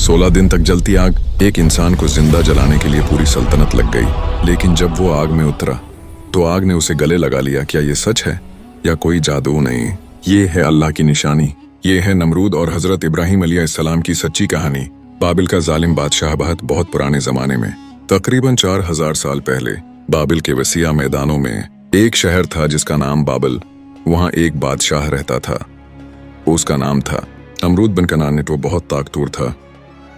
16 दिन तक जलती आग एक इंसान को जिंदा जलाने के लिए पूरी सल्तनत लग गई। लेकिन जब वो आग में उतरा तो आग ने उसे गले लगा लिया। क्या ये सच है या कोई जादू? नहीं, ये है अल्लाह की निशानी। ये है नमरूद और हजरत इब्राहिम अलैहिस्सलाम की सच्ची कहानी। बाबिल का जालिम बादशाह बहुत पुराने जमाने में, तकरीबन 4000 साल पहले, बाबिल के वसीया मैदानों में एक शहर था जिसका नाम बाबिल। वहाँ एक बादशाह रहता था, उसका नाम था नमरूद बिन कनान। वो बहुत ताकतवर था।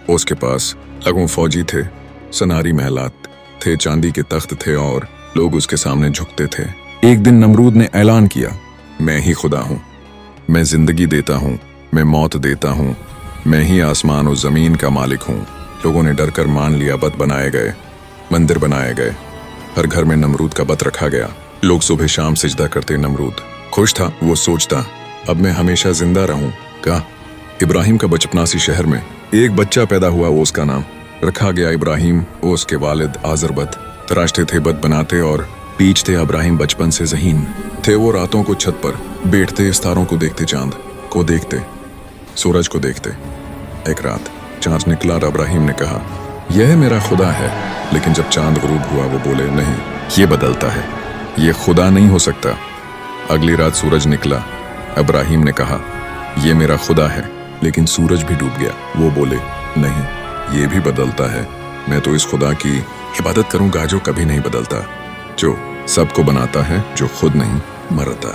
उसके पास लगभग फौजी थे, सनारी महलात थे, चांदी के तख्त थे और लोग उसके सामने झुकते थे। एक दिन नमरूद ने ऐलान किया, मैं ही खुदा हूँ, मैं जिंदगी देता हूँ, मैं मौत देता हूँ, मैं ही आसमान और जमीन का मालिक हूँ। लोगों ने डर कर मान लिया। बत बनाए गए, मंदिर बनाए गए, हर घर में नमरूद का बत रखा गया। लोग सुबह शाम सिजदा करते। नमरूद खुश था। वो सोचता, अब मैं हमेशा जिंदा रहूं। कहा इब्राहिम का बचपनासी शहर में एक बच्चा पैदा हुआ। वो उसका नाम रखा गया इब्राहिम। वो उसके वालिद आजर बत तराशते थे, बत बनाते और पीछते। इब्राहिम बचपन से ज़हीन थे। वो रातों को छत पर बैठते, सितारों को देखते, चांद को देखते, सूरज को देखते। एक रात चांद निकला और इब्राहिम ने कहा, यह मेरा खुदा है। लेकिन जब चांद गुरूब हुआ वो बोले, नहीं, ये बदलता है, ये खुदा नहीं हो सकता। अगली रात सूरज निकला। इब्राहिम ने कहा, ये मेरा खुदा है। लेकिन सूरज भी डूब गया। वो बोले, नहीं, ये भी बदलता है। मैं तो इस खुदा की इबादत करूंगा जो कभी नहीं बदलता, जो सबको बनाता है, जो खुद नहीं मरता।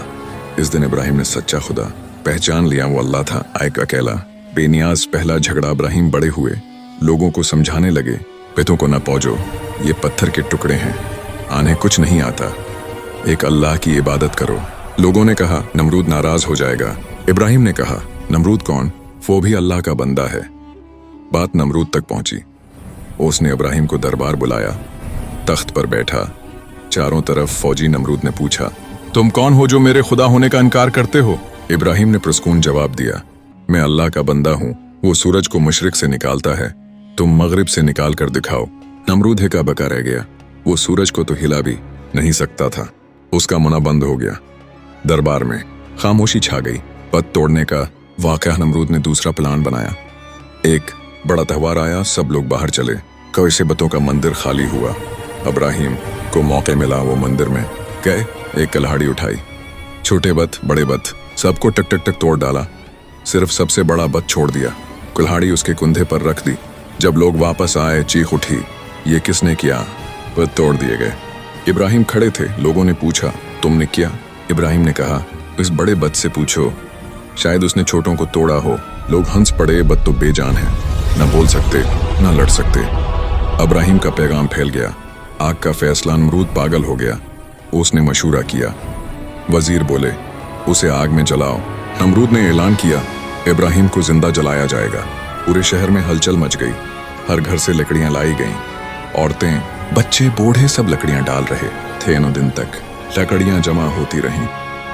इस दिन इब्राहिम ने सच्चा खुदा पहचान लिया। वो अल्लाह था, एक अकेला, बेनियाज। पहला झगड़ा इब्राहिम बड़े हुए, लोगों को समझाने लगे, पितों को न पौजो, ये पत्थर के टुकड़े हैं, आने कुछ नहीं आता, एक अल्लाह की इबादत करो। लोगों ने कहा नमरूद नाराज हो जाएगा। इब्राहिम ने कहा, नमरूद कौन? वो भी अल्लाह का बंदा है। बात नमरूद तक पहुंची। उसने इब्राहिम को दरबार बुलाया, तख्त पर बैठा, चारों तरफ फौजी। नमरूद ने पूछा, तुम कौन हो जो मेरे खुदा होने का इनकार करते हो? इब्राहिम ने पुरस्कून जवाब दिया, मैं अल्लाह का बंदा हूँ। वो सूरज को मशरिक से निकालता है, तुम मगरिब से निकाल कर दिखाओ। नमरूद हिका बका रह गया। वो सूरज को तो हिला भी नहीं सकता था। उसका मुना बंद हो गया। दरबार में खामोशी छा गई। पत तोड़ने का वाकया। नमरूद ने दूसरा प्लान बनाया। एक बड़ा त्यौहार आया, सब लोग बाहर चले। कई से बतों का मंदिर खाली हुआ। इब्राहिम को मौके मिला। वो मंदिर में गए, एक कल्हाड़ी उठाई, छोटे बत, बड़े बत, सबको टक टक टक तोड़ डाला। सिर्फ सबसे बड़ा बत छोड़ दिया। कुल्हाड़ी उसके कुंधे पर रख दी। जब लोग वापस आए, चीख उठी, ये किसने किया? बत तोड़ दिए गए। इब्राहिम खड़े थे। लोगों ने पूछा, तुमने किया? इब्राहिम ने कहा, इस बड़े बत से पूछो, शायद उसने छोटों को तोड़ा हो। लोग हंस पड़े। बत तो बेजान है, न बोल सकते, न लड़ सकते। इब्राहिम का पैगाम फैल गया। आग का फैसला। नमरूद पागल हो गया। उसने मशूरा किया। वजीर बोले, उसे आग में जलाओ। नमरूद ने ऐलान किया, इब्राहिम को जिंदा जलाया जाएगा। पूरे शहर में हलचल मच गई। हर घर से लकड़ियां लाई गईं। औरतें, बच्चे, बूढ़े सब लकड़ियां डाल रहे थे। 9 दिन तक लकड़ियां जमा होती रहीं।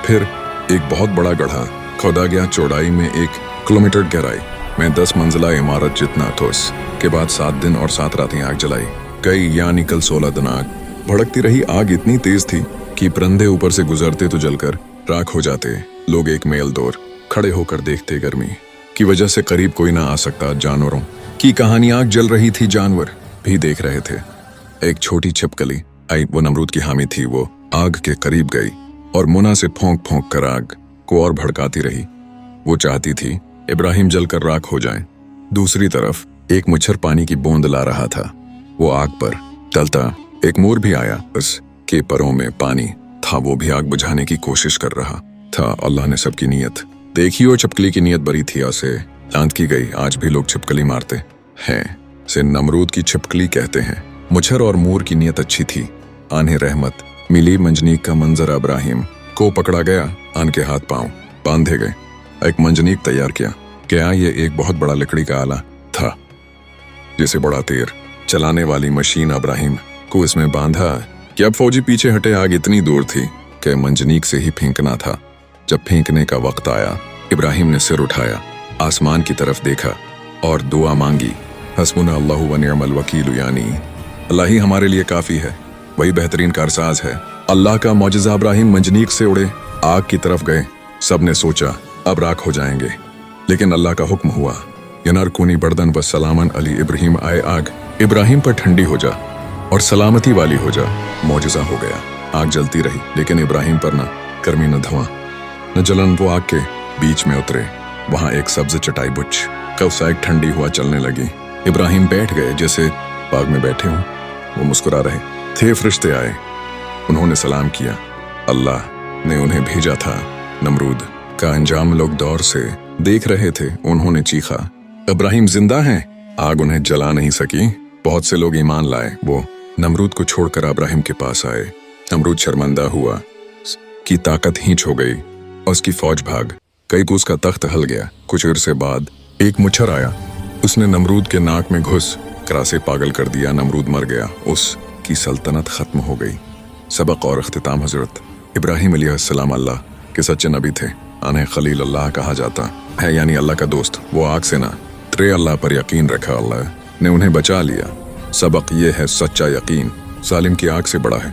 फिर एक बहुत बड़ा गड्ढा खोदा गया, चौड़ाई में 1 किलोमीटर गहराई में 10 मंजिला इमारत जितना। तो उसके बाद 7 दिन और 7 रातें आग जलाई गई, यानी कल 16 दिन आग भड़कती रही। आग इतनी तेज थी कि परिंदे ऊपर से गुजरते तो जलकर राख हो जाते। लोग 1 मील दूर खड़े होकर देखते। गर्मी की वजह से करीब कोई ना आ सकता। जानवरों की कहानी। आग जल रही थी, जानवर भी देख रहे थे। एक छोटी छिपकली आई, वो नमरूद की हामी थी। वो आग के करीब गई और मुना से फौंक फौंक कर आग को और भड़काती रही। वो चाहती थी इब्राहिम जलकर राख हो जाए। दूसरी तरफ एक मच्छर पानी की बूंद ला रहा था। वो आग पर तलता। एक मोर भी आया, उसके परों में पानी था। वो भी आग बुझाने की कोशिश कर रहा था। अल्लाह ने सबकी नीयत देखी और छिपकली की नीयत बरी थी। उसे लांत की गई। आज भी लोग छिपकली मारते हैं, से नमरूद की छिपकली कहते हैं। मच्छर और मोर की नीयत अच्छी थी। आने रहमत मिली। मंजनीक का मंजर। इब्राहिम को पकड़ा गया। आन के हाथ पांव बांधे गए। एक मंजनीक तैयार किया। क्या ये एक बहुत बड़ा लकड़ी का आला था, जिसे बड़ा तीर चलाने वाली मशीन। इब्राहिम को इसमें बांधा कि अब फौजी पीछे हटे। आग इतनी दूर थी कि मंजनीक से ही फेंकना था। जब फेंकने का वक्त आया, इब्राहिम ने सिर उठाया, आसमान की तरफ देखा और दुआ मांगी, हस्बुना अल्लाहु व निअमल वकील, यानी अल्लाह ही हमारे लिए काफी है, वही बेहतरीन कारसाज है। अल्लाह का मौजज़ा। इब्राहिम मंजनीक से उड़े, आग की तरफ गए। सब ने सोचा अब राख हो जाएंगे, लेकिन अल्लाह का हुक्म हुआ, यनारकूनी बर्दन व सलामन अली इब्राहिम आए आग, इब्राहिम पर ठंडी हो जा और सलामती वाली हो जा। मौजज़ा हो गया, आग जलती रही लेकिन इब्राहिम पर न गर्मी न धुआं न जलन। वो आग के बीच में उतरे, वहां एक सब्ज चटाई बुच्छ कौसाइक ठंडी हुआ चलने लगी। इब्राहिम बैठ गए जैसे बाग में बैठे हों। वो मुस्कुरा रहे थे। फरिश्ते आए, उन्होंने सलाम किया। अल्लाह ने उन्हें भेजा था। नमरूद का अंजाम लोग दौर से देख रहे थे। उन्होंने चीखा, इब्राहिम जिंदा हैं। आग उन्हें जला नहीं सकी। बहुत से लोग ईमान लाए। वो नमरूद को छोड़कर इब्राहिम के पास आए। नमरूद शर्मिंदा हुआ कि ताकत हींच हो गई और उसकी फौज भाग गई। उसका तख्त हल गया। कुछ अरसे बाद एक मुच्छर आया, उसने नमरूद के नाक में घुस करासे पागल कर दिया। नमरूद मर गया, उसकी सल्तनत खत्म हो गई। सबक और अख्तिताम। हजरत इब्राहिम अलैहिस्सलाम अल्लाह के सच्चे नबी थे। उन्हें खलील अल्लाह कहा जाता है, यानी अल्लाह का दोस्त। वो आग से ना त्रे अल्लाह पर यकीन रखा, अल्लाह ने उन्हें बचा लिया। सबक ये है, सच्चा यकीन जालिम की आग से बड़ा है।